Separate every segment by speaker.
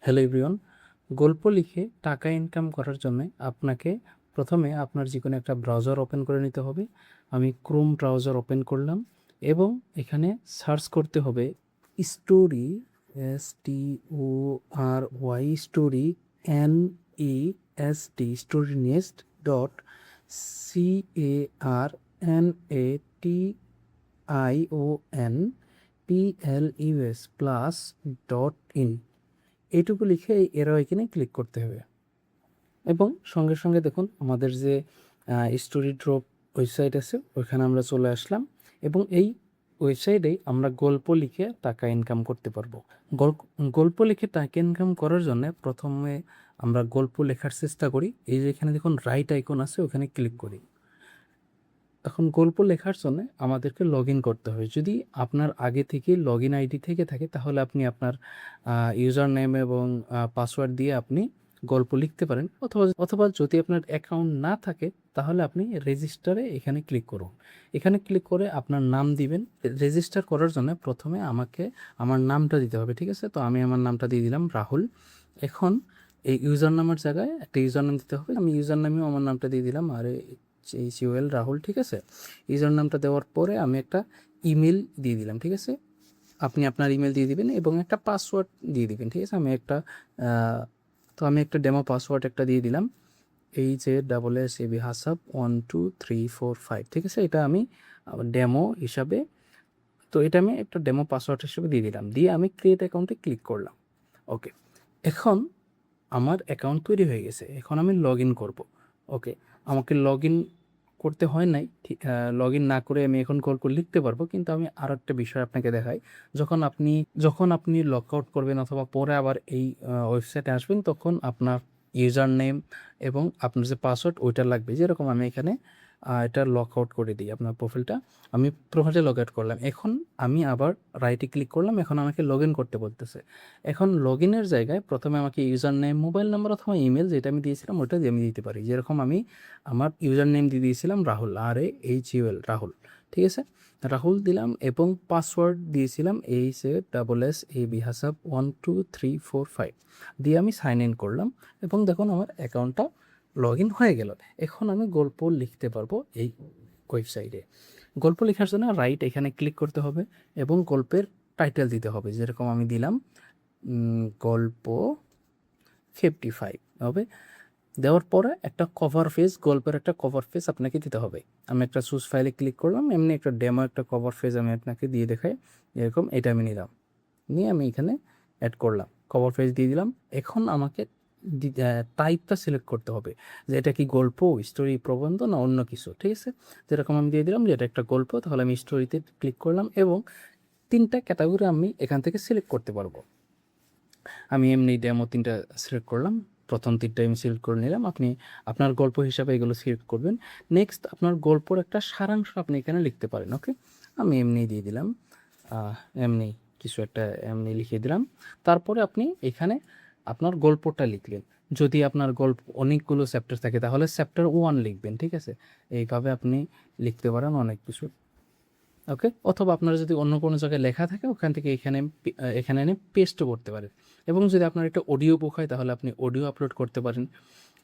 Speaker 1: Hello everyone, গল্প লিখে টাকা ইনকাম করার জন্য আপনাকে প্রথমে আপনার যে কোনো একটা ব্রাউজার ওপেন করে নিতে হবে। আমি ক্রোম ব্রাউজার ওপেন করলাম এবং এখানে সার্চ করতে হবে story, STORY story nest CARNATION+.in এইটুকু লিখে এই এরো আইকনে ক্লিক করতে হবে এবং সঙ্গে সঙ্গে দেখুন আমাদের যে স্টোরি ড্রপ ওয়েবসাইট আছে ওইখানে আমরা চলে আসলাম এবং এই ওয়েবসাইটেই আমরা গল্প লিখে টাকা ইনকাম করতে পারবো। গল্প লিখে টাকা ইনকাম করার জন্য প্রথমে আমরা গল্প লেখার চেষ্টা করি। এই যে এখানে দেখুন রাইট আইকন আছে, ওখানে ক্লিক করি। এখন গল্প লেখার জন্য আমাদেরকে লগ ইন করতে হবে। যদি আপনার আগে থেকে লগ ইন আইডি থেকে থাকে তাহলে আপনি আপনার ইউজার নেম এবং পাসওয়ার্ড দিয়ে আপনি গল্প লিখতে পারেন, অথবা যদি আপনার অ্যাকাউন্ট না থাকে তাহলে আপনি রেজিস্টারে এখানে ক্লিক করুন। এখানে ক্লিক করে আপনার নাম দিবেন। রেজিস্টার করার জন্য প্রথমে আমাকে আমার নামটা দিতে হবে, ঠিক আছে? তো আমি আমার নামটা দিয়ে দিলাম রাহুল। এখন এই ইউজার নামের জায়গায় একটা ইউজার নাম দিতে হবে। আমি ইউজার নামেও আমার নামটা দিয়ে দিলাম, আর HUL রাহুল, ঠিক আছে? ইউজার নামটা দেওয়ার পরে আমি একটা ইমেল দিয়ে দিলাম, ঠিক আছে? আপনি আপনার ইমেল দিয়ে দিবেন এবং একটা পাসওয়ার্ড দিয়ে দিবেন, ঠিক আছে? আমি একটা ডেমো পাসওয়ার্ড একটা দিয়ে দিলাম, HASSAB হাসাব 12345, ঠিক আছে? এটা আমি ডেমো হিসাবে, তো এটা আমি একটা ডেমো পাসওয়ার্ড হিসেবে দিয়ে দিলাম, দিয়ে আমি ক্রিয়েট অ্যাকাউন্টে ক্লিক করলাম। ওকে, এখন আমার অ্যাকাউন্ট তৈরি হয়ে গেছে। এখন আমি লগ ইন করবো। ওকে, আমাকে লগ ইন করতে হয় নাই, লগ ইন না করে আমি এখন গল্প লিখতে পারবো। কিন্তু আমি আর একটা বিষয় আপনাকে দেখাই। যখন আপনি লগ আউট করবেন অথবা পরে আবার এই ওয়েবসাইটে আসবেন, তখন আপনার ইউজার নেম এবং আপনার যে পাসওয়ার্ড ওইটা লাগবে। যেরকম আমি এখানে এটা লগ আউট করে দিই। আপনার প্রোফাইলটা আমি প্রোফাইলে লগ আউট করলাম। এখন আমি আবার রাইটে ক্লিক করলাম, এখন আমাকে লগ ইন করতে বলতেছে। এখন লগ ইনের জায়গায় প্রথমে আমাকে ইউজার নেম, মোবাইল নাম্বার অথবা ইমেল যেটা আমি দিয়েছিলাম ওটা দিয়ে আমি দিতে পারি। যেরকম আমি আমার ইউজার নেম দিয়ে দিয়েছিলাম রাহুল, RAHUL রাহুল, ঠিক আছে? রাহুল দিলাম এবং পাসওয়ার্ড দিয়েছিলাম HASSAB হাসাব 12345 দিয়ে আমি সাইন ইন করলাম এবং দেখুন আমার অ্যাকাউন্টটা লগ ইন হয়ে গেল। এখন আমি গল্প লিখতে পারবো এই ওয়েবসাইটে। গল্প লেখার জন্য রাইট এখানে ক্লিক করতে হবে এবং গল্পের টাইটেল দিতে হবে। যেরকম আমি দিলাম গল্প 55 হবে। দেওয়ার পরে একটা কভার পেজ, গল্পের একটা কভার পেজ আপনাকে দিতে হবে। আমি একটা চুজ ফাইলে ক্লিক করলাম, এমনি একটা ডেমো একটা কভার পেজ আমি আপনাকে দিয়ে দেখাই। এরকম এটা আমি নিলাম, নিয়ে আমি এখানে অ্যাড করলাম, কভার পেজ দিয়ে দিলাম। এখন আমাকে টাইপটা সিলেক্ট করতে হবে যে এটা কি গল্প, স্টোরি, প্রবন্ধ না অন্য কিছু, ঠিক আছে? যেরকম আমি দিয়ে দিলাম যে এটা একটা গল্প, তাহলে আমি স্টোরিতে ক্লিক করলাম এবং 3টা ক্যাটাগরি আমি এখান থেকে সিলেক্ট করতে পারবো। আমি এমনি ডেমো 3টা সিলেক্ট করলাম, প্রথম 3টা আমি সিলেক্ট করে নিলাম। আপনি আপনার গল্প হিসাবে এগুলো সিলেক্ট করবেন। নেক্সট আপনার গল্পর একটা সারাংশ আপনি এখানে লিখতে পারেন। ওকে, আমি এমনি দিয়ে দিলাম, এমনি কিছু একটা এমনি লিখে দিলাম। তারপরে আপনি এখানে আপনার গল্পটা লিখলেন। যদি আপনার গল্প অনেকগুলো চ্যাপ্টার থাকে তাহলে চ্যাপ্টার 1 লিখবেন, ঠিক আছে? এইভাবে আপনি লিখতে পারেন অনেক কিছু। ওকে, অথবা আপনার যদি অন্য কোনো জায়গায় লেখা থাকে ওখান থেকে এখানে এনে পেস্টও করতে পারেন। এবং যদি আপনার একটা অডিও বুক হয় তাহলে আপনি অডিও আপলোড করতে পারেন।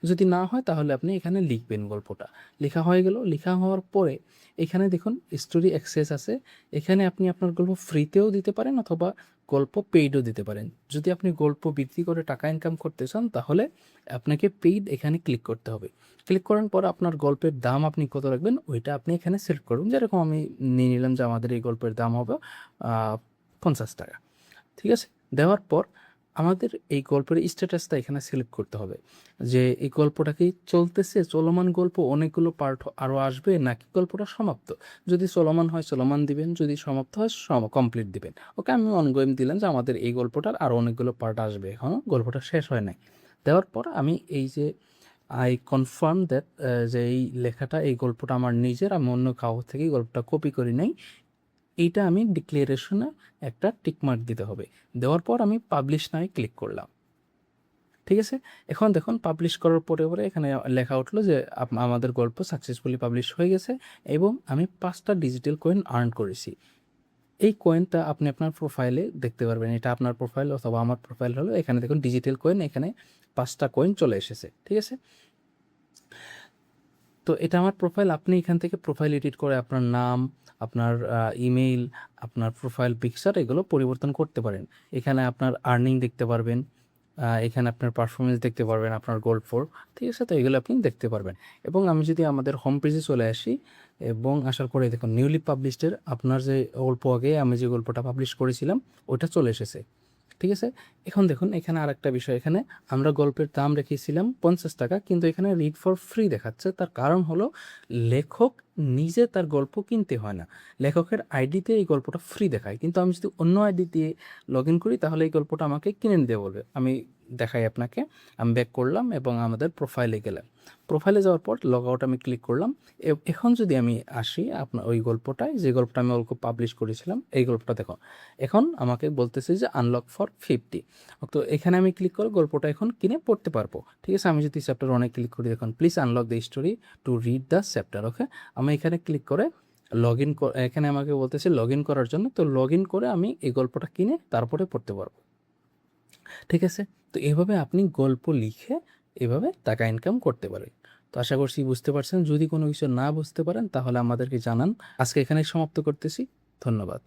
Speaker 1: যদি না হয় তাহলে আপনি এখানে লিখবেন গল্পটা। লেখা হয়ে গেল। লেখা হওয়ার পরে এখানে দেখুন স্টোরি অ্যাক্সেস আছে। এখানে আপনি আপনার গল্প ফ্রিতেও দিতে পারেন অথবা গল্প পেইডও দিতে পারেন। যদি আপনি গল্প বিক্রি করে টাকা ইনকাম করতে চান তাহলে আপনাকে পেইড এখানে ক্লিক করতে হবে। ক্লিক করার পর আপনার গল্পের দাম আপনি কত রাখবেন ওইটা আপনি এখানে সিলেক্ট করুন। যেরকম আমি নিয়ে নিলাম যে আমাদের এই গল্পের দাম হবে 50 টাকা, ঠিক আছে? দেওয়ার পর আমাদের এই গল্পের স্ট্যাটাসটা এখানে সিলেক্ট করতে হবে যে এই গল্পটা কি চলতেছে, চলমান গল্প, অনেকগুলো পার্ট আরও আসবে, নাকি গল্পটা সমাপ্ত। যদি চলমান হয় চলমান দিবেন, যদি সমাপ্ত হয় কমপ্লিট দিবেন। ওকে, আমি অনগোয়িং দিলাম যে আমাদের এই গল্পটার আরও অনেকগুলো পার্ট আসবে, এখনও গল্পটা শেষ হয় নাই। দেওয়ার পর আমি এই যে আই কনফার্ম দ্যাট যে এই লেখাটা, এই গল্পটা আমার নিজের, আমি অন্য কাউ থেকে গল্পটা কপি করি নাই, এইটা আমি ডিক্লারেশনে একটা টিকমার্ক দিতে হবে। দেওয়ার পর আমি পাবলিশ নাও ক্লিক করলাম, ঠিক আছে? এখন দেখুন পাবলিশ করার পরে এখানে লেখা উঠলো যে আমাদের গল্প সাকসেসফুলি পাবলিশ হয়ে গেছে এবং আমি 5টা ডিজিটাল কয়েন আর্ন করেছি। এই কয়েনটা আপনি আপনার প্রোফাইলে দেখতে পারবেন। এটা আপনার প্রোফাইল অথবা আমার প্রোফাইল হলো, এখানে দেখুন ডিজিটাল কয়েন, এখানে 5টা কয়েন চলে এসেছে, ঠিক আছে? তো এটা আমার প্রোফাইল। আপনি এখান থেকে প্রোফাইল এডিট করে আপনার নাম, আপনার ইমেইল, আপনার প্রোফাইল পিকচার এগুলো পরিবর্তন করতে পারেন। এখানে আপনার আর্নিং দেখতে পারবেন, এখানে আপনার পারফরমেন্স দেখতে পারবেন, আপনার গোল্ড ফোর, ঠিক আছে? তো এগুলো আপনি দেখতে পারবেন। এবং আমি যদি আমাদের হোম পেজে চলে আসি এবং আসার পরে দেখুন নিউলি পাবলিশডের আপনার যে গল্প, আগে আমি যে গল্পটা পাবলিশ করেছিলাম ওইটা চলে এসেছে, ঠিক আছে? এখন দেখুন এখানে আরেকটা বিষয়, এখানে আমরা গল্পের দাম রেখেছিলাম 50 টাকা, কিন্তু এখানে রিড ফর ফ্রি দেখাচ্ছে। তার কারণ হলো লেখক নিজে তার গল্প কিনতে হয় না, লেখকের আইডিতে এই গল্পটা ফ্রি দেখায়। কিন্তু আমি যদি অন্য আইডি দিয়ে লগ ইন করি তাহলে এই গল্পটা আমাকে কিনে নিতে বলবে। আমি দেখাই আপনাকে। আমি ব্যাক করলাম এবং আমাদের প্রোফাইলে গেলাম। প্রোফাইলে যাওয়ার পর লগ আউট আমি ক্লিক করলাম। এখন যদি আমি আসি আপনার ওই গল্পটায়, যে গল্পটা আমি অল্প পাবলিশ করেছিলাম, এই গল্পটা দেখো। এখন আমাকে বলতেছে যে আনলক ফর 50। তো এখানে আমি ক্লিক করে গল্পটা এখন কিনে পড়তে পারবো, ঠিক আছে? আমি যদি চ্যাপ্টার 1-এ ক্লিক করি, দেখুন please unlock the story to read the chapter. Okay, আমি এখানে ক্লিক করে লগ ইন, এখানে আমাকে বলতেছে লগ ইন করার জন্য। তো লগ ইন করে আমি এই গল্পটা কিনে তারপরে পড়তে পারবো, ঠিক আছে? তো এভাবে আপনি গল্প লিখে এভাবে টাকা ইনকাম করতে পারেন। তো আশা করছি বুঝতে পারছেন। যদি কোনো কিছু না বুঝতে পারেন তাহলে আমাদেরকে জানান। আজকে এখানেই সমাপ্ত করতেছি। ধন্যবাদ।